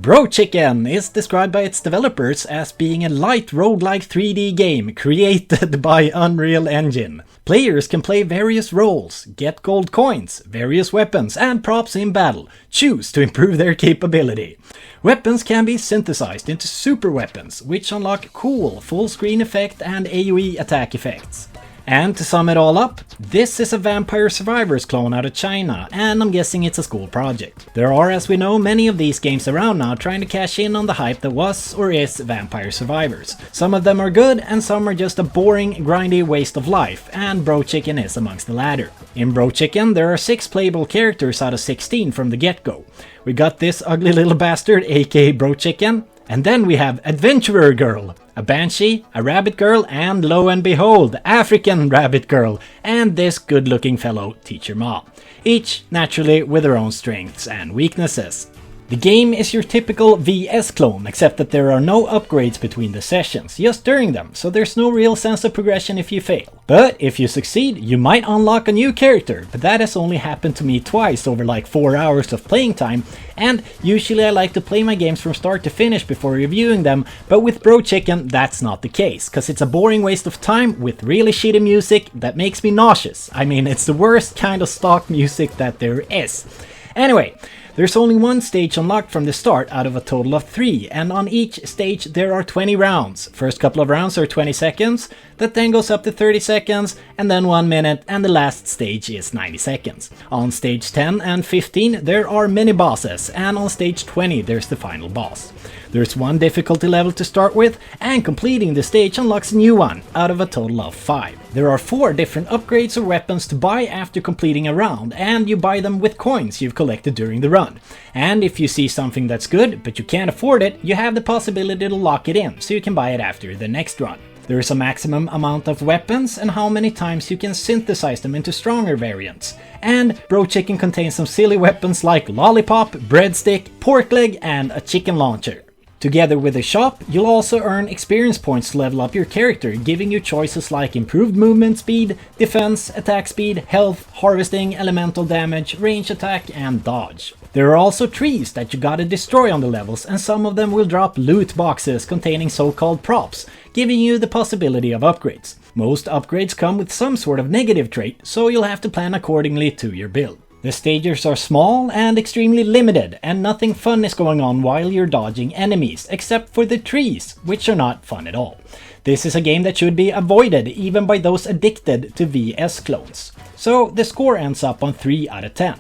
Brochicken is described by its developers as being a light roguelike 3D game created by Unreal Engine. Players can play various roles, get gold coins, various weapons and props in battle, choose to improve their capability. Weapons can be synthesized into super weapons, which unlock cool full-screen effect and AoE attack effects. And to sum it all up, this is a Vampire Survivors clone out of China, and I'm guessing it's a school project. There are, as we know, many of these games around now trying to cash in on the hype that was or is Vampire Survivors. Some of them are good, and some are just a boring, grindy waste of life, and Brochicken is amongst the latter. In Brochicken, there are 6 playable characters out of 16 from the get-go. We got this ugly little bastard, aka Brochicken, and then we have Adventurer Girl, a Banshee, a Rabbit Girl, and lo and behold, African Rabbit Girl, and this good-looking fellow Teacher Ma, each naturally with their own strengths and weaknesses. The game is your typical VS clone, except that there are no upgrades between the sessions, just during them, so there's no real sense of progression if you fail. But if you succeed, you might unlock a new character, but that has only happened to me twice over like 4 hours of playing time, and usually I like to play my games from start to finish before reviewing them, but with Brochicken that's not the case, cause it's a boring waste of time with really shitty music that makes me nauseous. I mean, it's the worst kind of stock music that there is. Anyway, there's only one stage unlocked from the start out of a total of 3, and on each stage there are 20 rounds. First couple of rounds are 20 seconds, that then goes up to 30 seconds, and then 1 minute, and the last stage is 90 seconds. On stage 10 and 15 there are mini bosses, and on stage 20 there's the final boss. There's one difficulty level to start with, and completing the stage unlocks a new one, out of a total of 5. There are 4 different upgrades or weapons to buy after completing a round, and you buy them with coins you've collected during the run. And if you see something that's good, but you can't afford it, you have the possibility to lock it in, so you can buy it after the next run. There is a maximum amount of weapons and how many times you can synthesize them into stronger variants. And Brochicken contains some silly weapons like lollipop, breadstick, pork leg, and a chicken launcher. Together with a shop, you'll also earn experience points to level up your character, giving you choices like improved movement speed, defense, attack speed, health, harvesting, elemental damage, range attack, and dodge. There are also trees that you gotta destroy on the levels, and some of them will drop loot boxes containing so-called props, giving you the possibility of upgrades. Most upgrades come with some sort of negative trait, so you'll have to plan accordingly to your build. The stages are small and extremely limited, and nothing fun is going on while you're dodging enemies, except for the trees, which are not fun at all. This is a game that should be avoided even by those addicted to VS clones. So the score ends up on 3 out of 10.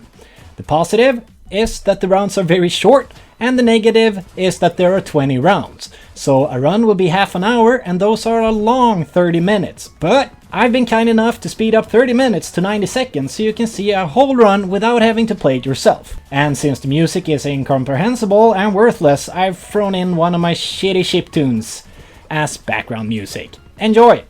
The positive is that the rounds are very short, and the negative is that there are 20 rounds. So a run will be half an hour, and those are a long 30 minutes. But I've been kind enough to speed up 30 minutes to 90 seconds so you can see a whole run without having to play it yourself. And since the music is incomprehensible and worthless, I've thrown in one of my shitty chiptunes as background music. Enjoy!